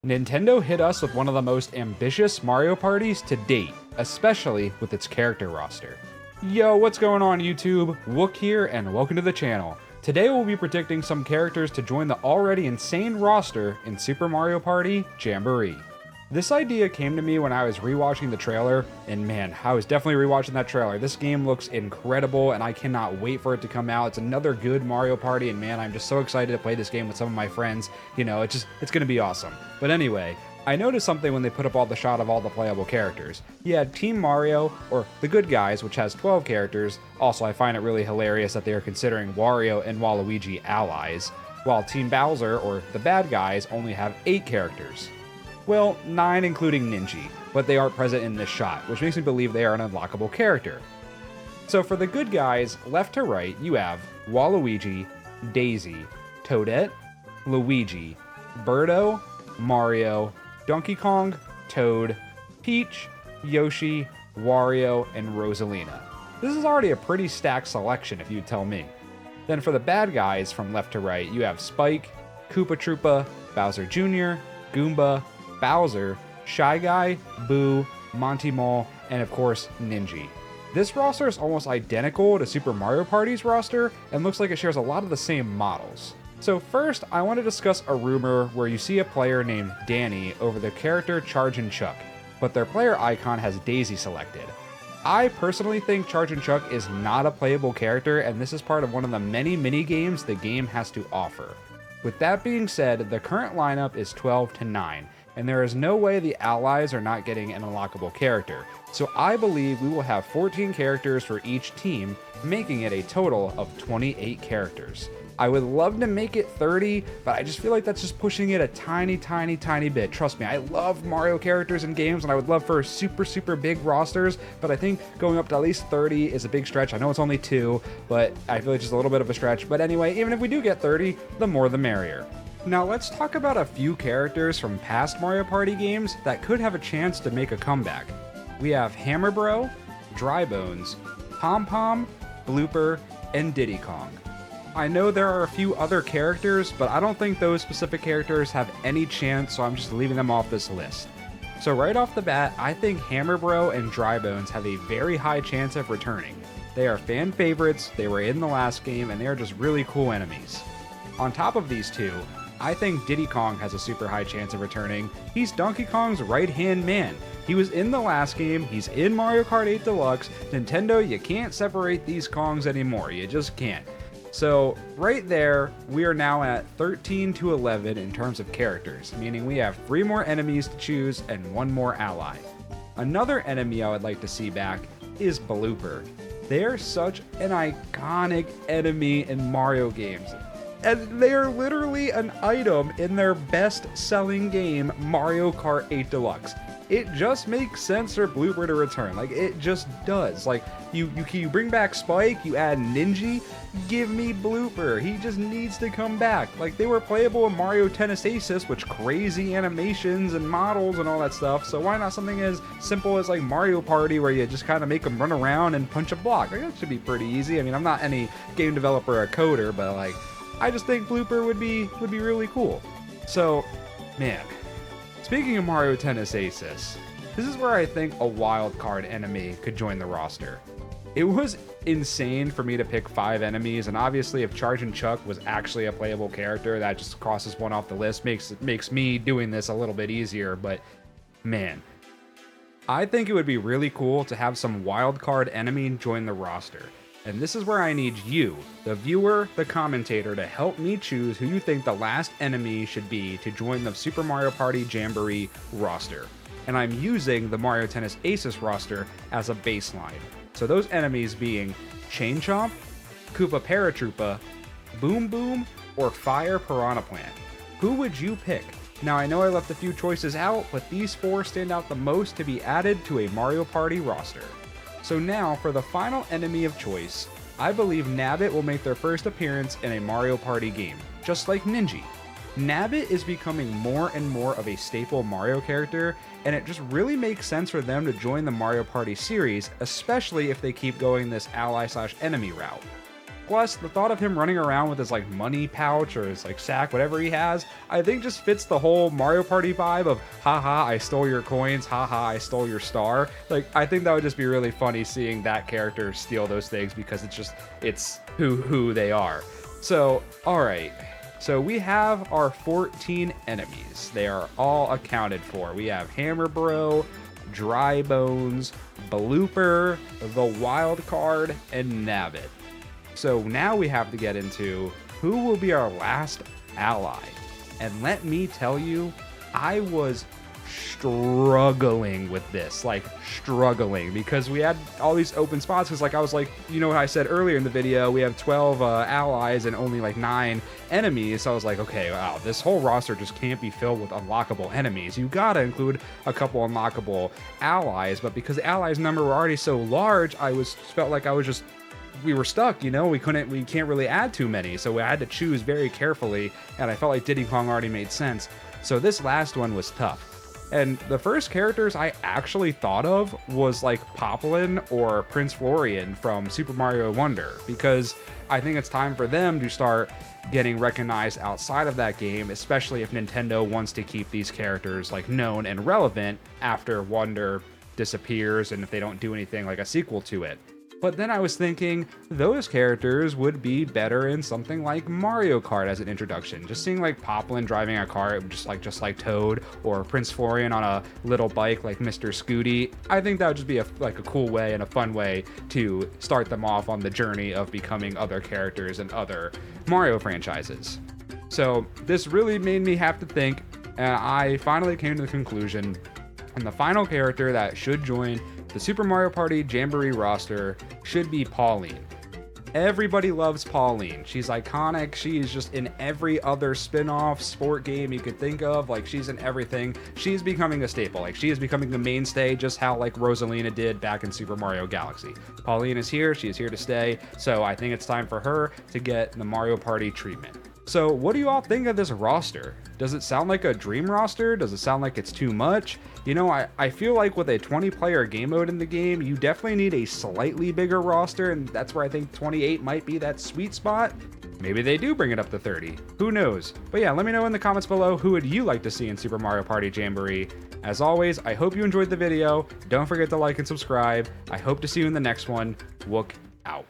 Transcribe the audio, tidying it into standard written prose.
Nintendo hit us with one of the most ambitious Mario parties to date, especially with its character roster. Yo, what's going on YouTube? Wook here, and welcome to the channel. Today we'll be predicting some characters to join the already insane roster in Super Mario Party Jamboree. This idea came to me when I was rewatching the trailer, and man, I was definitely rewatching that trailer. This game looks incredible, and I cannot wait for it to come out. It's another good Mario Party, and man, I'm just so excited to play this game with some of my friends. You know, it's gonna be awesome. But anyway, I noticed something when they put up all the shot of all the playable characters. You had Team Mario, or the Good Guys, which has 12 characters. Also, I find it really hilarious that they are considering Wario and Waluigi allies, while Team Bowser, or the Bad Guys, only have 8 characters. Well, 9 including Ninja, but they aren't present in this shot, which makes me believe they are an unlockable character. So for the Good Guys, left to right, you have Waluigi, Daisy, Toadette, Luigi, Birdo, Mario, Donkey Kong, Toad, Peach, Yoshi, Wario, and Rosalina. This is already a pretty stacked selection if you tell me. Then for the Bad Guys, from left to right, you have Spike, Koopa Troopa, Bowser Jr., Goomba, Bowser, Shy Guy, Boo, Monty Mole, and of course, Ninja. This roster is almost identical to Super Mario Party's roster and looks like it shares a lot of the same models. So first, I want to discuss a rumor where you see a player named Danny over the character Charge and Chuck, but their player icon has Daisy selected. I personally think Charge and Chuck is not a playable character, and this is part of one of the many mini-games the game has to offer. With that being said, the current lineup is 12-9, and there is no way the allies are not getting an unlockable character, so I believe we will have 14 characters for each team, making it a total of 28 characters. I would love to make it 30, but I just feel like that's just pushing it a tiny bit. Trust me, I love Mario characters in games, and I would love for super big rosters, but I think going up to at least 30 is a big stretch. I know it's only 2, but I feel like it's just a little bit of a stretch. But anyway, even if we do get 30, the more the merrier. Now let's talk about a few characters from past Mario Party games that could have a chance to make a comeback. We have Hammer Bro, Dry Bones, Pom Pom, Blooper, and Diddy Kong. I know there are a few other characters, but I don't think those specific characters have any chance, so I'm just leaving them off this list. So right off the bat, I think Hammer Bro and Dry Bones have a very high chance of returning. They are fan favorites, they were in the last game, and they are just really cool enemies. On top of these two, I think Diddy Kong has a super high chance of returning. He's Donkey Kong's right-hand man. He was in the last game, he's in Mario Kart 8 Deluxe. Nintendo, you can't separate these Kongs anymore, you just can't. So right there, we are now at 13-11 in terms of characters, meaning we have 3 more enemies to choose and 1 more ally. Another enemy I would like to see back is Blooper. They are such an iconic enemy in Mario games. And they are literally an item in their best-selling game, Mario Kart 8 Deluxe. It just makes sense for Blooper to return. Like, it just does. Like, you bring back Spike, you add Ninja, give me Blooper. He just needs to come back. Like, they were playable in Mario Tennis Aces, which crazy animations and models and all that stuff, so why not something as simple as, like, Mario Party, where you just kind of make them run around and punch a block? Like, that should be pretty easy. I mean, I'm not any game developer or coder, but, like, I just think Blooper would be really cool. So, man, speaking of Mario Tennis Aces, this is where I think a wild card enemy could join the roster. It was insane for me to pick 5 enemies, and obviously if Charge and Chuck was actually a playable character, that just crosses one off the list, makes me doing this a little bit easier, but man, I think it would be really cool to have some wild card enemy join the roster. And this is where I need you, the viewer, the commentator, to help me choose who you think the last enemy should be to join the Super Mario Party Jamboree roster. And I'm using the Mario Tennis Aces roster as a baseline. So those enemies being Chain Chomp, Koopa Paratroopa, Boom Boom, or Fire Piranha Plant. Who would you pick? Now I know I left a few choices out, but these 4 stand out the most to be added to a Mario Party roster. So now, for the final enemy of choice, I believe Nabbit will make their first appearance in a Mario Party game, just like Ninja. Nabbit is becoming more and more of a staple Mario character, and it just really makes sense for them to join the Mario Party series, especially if they keep going this ally/enemy route. Plus, the thought of him running around with his like money pouch or his like sack, whatever he has, I think just fits the whole Mario Party vibe of haha, I stole your coins, haha, I stole your star. Like, I think that would just be really funny seeing that character steal those things because it's who they are. So, alright. So we have our 14 enemies. They are all accounted for. We have Hammer Bro, Dry Bones, Blooper, the Wild Card, and Nabbit. So now we have to get into who will be our last ally. And let me tell you, I was struggling with this, like struggling, because we had all these open spots. Because like I was like, you know what I said earlier in the video, we have 12 allies and only like 9 enemies. So I was like, okay, wow, this whole roster just can't be filled with unlockable enemies. You gotta include a couple unlockable allies. But because the allies number were already so large, felt like we were stuck, you know, we can't really add too many. So I had to choose very carefully, and I felt like Diddy Kong already made sense. So this last one was tough. And the first characters I actually thought of was like Pauline or Prince Florian from Super Mario Wonder, because I think it's time for them to start getting recognized outside of that game, especially if Nintendo wants to keep these characters like known and relevant after Wonder disappears and if they don't do anything like a sequel to it. But then I was thinking those characters would be better in something like Mario Kart as an introduction. Just seeing like Pauline driving a car just like Toad, or Prince Florian on a little bike like Mr. Scooty. I think that would just be a cool way and a fun way to start them off on the journey of becoming other characters in other Mario franchises. So this really made me have to think, and I finally came to the conclusion, and the final character that should join the Super Mario Party Jamboree roster should be Pauline. Everybody loves Pauline. She's iconic. She's just in every other spin-off sport game you could think of. Like, she's in everything. She's becoming a staple. Like, she is becoming the mainstay, just how like Rosalina did back in Super Mario Galaxy. Pauline is here. She is here to stay. So I think it's time for her to get the Mario Party treatment. So what do you all think of this roster? Does it sound like a dream roster? Does it sound like it's too much? You know, I feel like with a 20-player game mode in the game, you definitely need a slightly bigger roster, and that's where I think 28 might be that sweet spot. Maybe they do bring it up to 30. Who knows? But yeah, let me know in the comments below who would you like to see in Super Mario Party Jamboree. As always, I hope you enjoyed the video. Don't forget to like and subscribe. I hope to see you in the next one. Wook out.